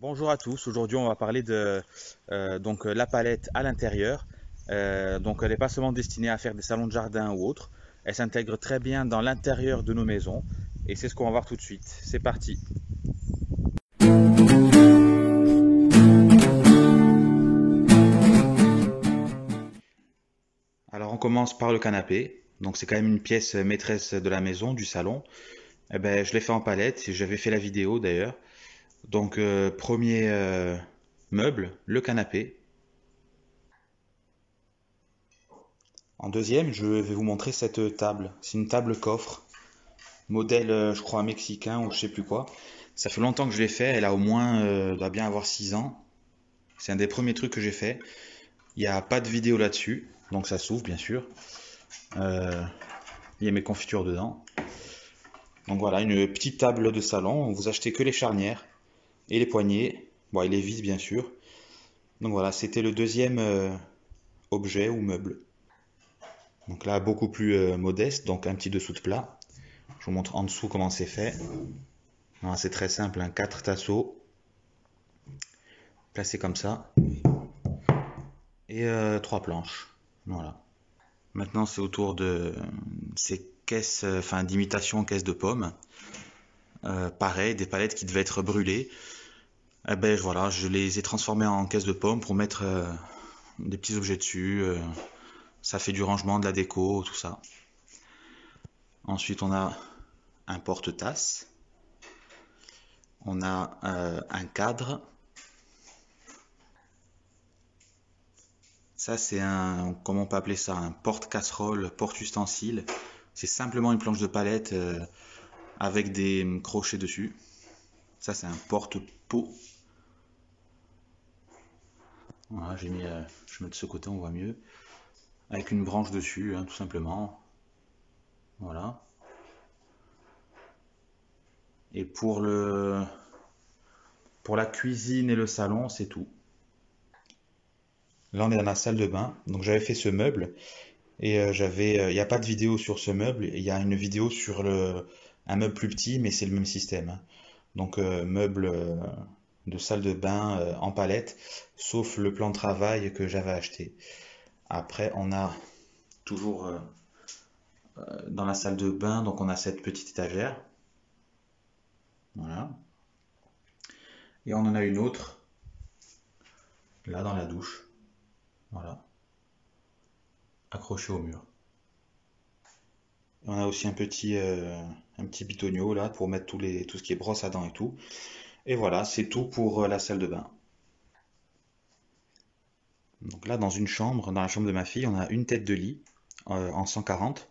Bonjour à tous, aujourd'hui on va parler de la palette à l'intérieur. Donc elle n'est pas seulement destinée à faire des salons de jardin ou autres, elle s'intègre très bien dans l'intérieur de nos maisons et c'est ce qu'on va voir tout de suite. C'est parti. Alors on commence par le canapé, donc c'est quand même une pièce maîtresse de la maison, du salon. Eh ben, je l'ai fait en palette, j'avais fait la vidéo d'ailleurs. Donc premier meuble, le canapé. En deuxième, je vais vous montrer cette table. C'est une table coffre, modèle, je crois, mexicain ou je sais plus quoi. Ça fait longtemps que je l'ai fait. Elle a au moins, doit bien avoir 6 ans. C'est un des premiers trucs que j'ai fait. Il n'y a pas de vidéo là-dessus, donc ça s'ouvre bien sûr. Euh, il y a mes confitures dedans. Donc voilà, une petite table de salon. Vous achetez que les charnières et les poignées. Bon, et les vis bien sûr. Donc voilà, c'était le deuxième objet ou meuble. Donc là, beaucoup plus modeste, donc un petit dessous de plat. Je vous montre en dessous comment c'est fait. Voilà, c'est très simple, hein, 4 tasseaux placés comme ça et 3 planches. Voilà. Maintenant, c'est autour de ces caisses, enfin d'imitation caisses de pommes. Pareil, des palettes qui devaient être brûlées. Eh ben voilà, je les ai transformées en caisses de pommes pour mettre des petits objets dessus. Ça fait du rangement, de la déco, tout ça. Ensuite, on a un porte-tasse. On a un cadre. Ça, c'est un, comment on peut appeler ça, un porte-casserole, porte-ustensile. C'est simplement une planche de palette avec des crochets dessus. Ça, c'est un porte-pot. Voilà, je mets de ce côté, on voit mieux. Avec une branche dessus, hein, tout simplement. Voilà. Et pour la cuisine et le salon, c'est tout. Là, on est dans la salle de bain. Donc, j'avais fait ce meuble. Et il n'y a pas de vidéo sur ce meuble. Il y a une vidéo sur un meuble plus petit, mais c'est le même système, hein. Donc, meuble de salle de bain en palette, sauf le plan de travail que j'avais acheté. Après, on a toujours dans la salle de bain, donc on a cette petite étagère. Voilà. Et on en a une autre, là dans la douche. Voilà. Accrochée au mur. On a aussi un petit bitonio là pour mettre tout ce qui est brosse à dents et tout. Et voilà, c'est tout pour la salle de bain. Donc là, dans la chambre de ma fille, on a une tête de lit en 140.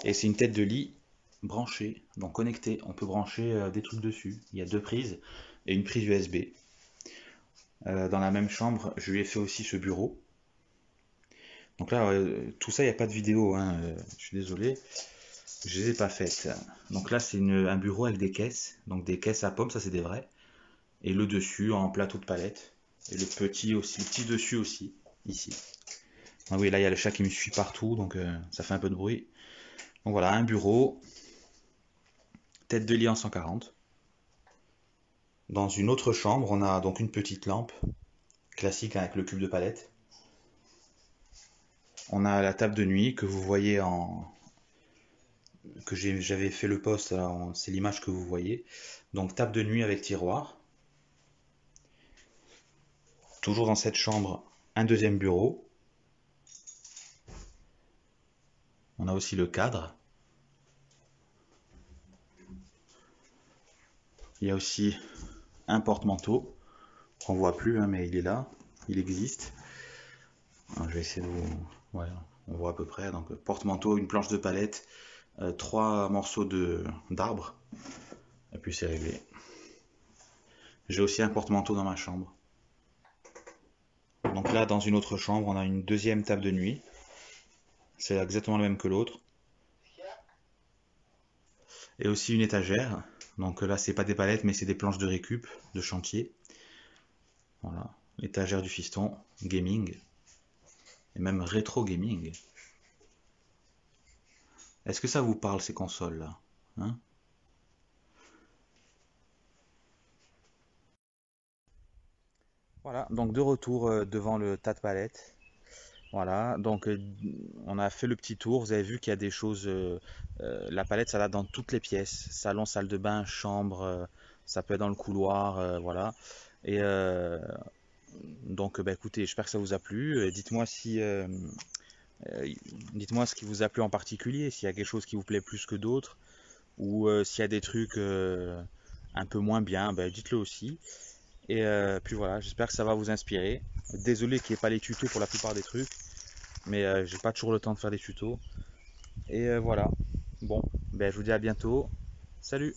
Et c'est une tête de lit branchée, donc connectée. On peut brancher des trucs dessus. Il y a 2 prises et une prise USB. Dans la même chambre, je lui ai fait aussi ce bureau. Donc là, tout ça, il n'y a pas de vidéo, hein, je suis désolé. Je les ai pas faites. Donc là, c'est un bureau avec des caisses. Donc des caisses à pommes, ça c'est des vrais. Et le dessus en plateau de palette. Et le petit aussi, le petit dessus aussi, ici. Ah oui, là il y a le chat qui me suit partout, donc ça fait un peu de bruit. Donc voilà, un bureau, tête de lit en 140. Dans une autre chambre, on a donc une petite lampe, classique avec le cube de palette. On a la table de nuit que vous voyez j'avais fait le post, c'est l'image que vous voyez. Donc table de nuit avec tiroir. Toujours dans cette chambre, un deuxième bureau. On a aussi le cadre. Il y a aussi un porte-manteau qu'on voit plus, hein, mais il est là, il existe. Alors, je vais essayer de vous... Ouais, on voit à peu près. Donc porte-manteau, une planche de palette, 3 morceaux d'arbre, et puis c'est réglé. J'ai aussi un porte-manteau dans ma chambre. Donc là, dans une autre chambre, on a une deuxième table de nuit. C'est exactement le même que l'autre. Et aussi une étagère. Donc là, c'est pas des palettes, mais c'est des planches de récup, de chantier. Voilà, l'étagère du fiston, gaming, et même rétro gaming. Est-ce que ça vous parle ces consoles là, hein? Voilà, donc de retour devant le tas de palettes. Voilà, donc on a fait le petit tour. Vous avez vu qu'il y a des choses. La palette, ça va dans toutes les pièces. Salon, salle de bain, chambre, ça peut être dans le couloir, voilà. Et donc, bah, écoutez, j'espère que ça vous a plu. Dites-moi si, euh, dites-moi ce qui vous a plu en particulier, s'il y a quelque chose qui vous plaît plus que d'autres, ou s'il y a des trucs un peu moins bien, bah, dites-le aussi. Et puis voilà, j'espère que ça va vous inspirer. Désolé qu'il n'y ait pas les tutos pour la plupart des trucs, mais j'ai pas toujours le temps de faire des tutos. Et voilà. Bon, ben, je vous dis à bientôt. Salut!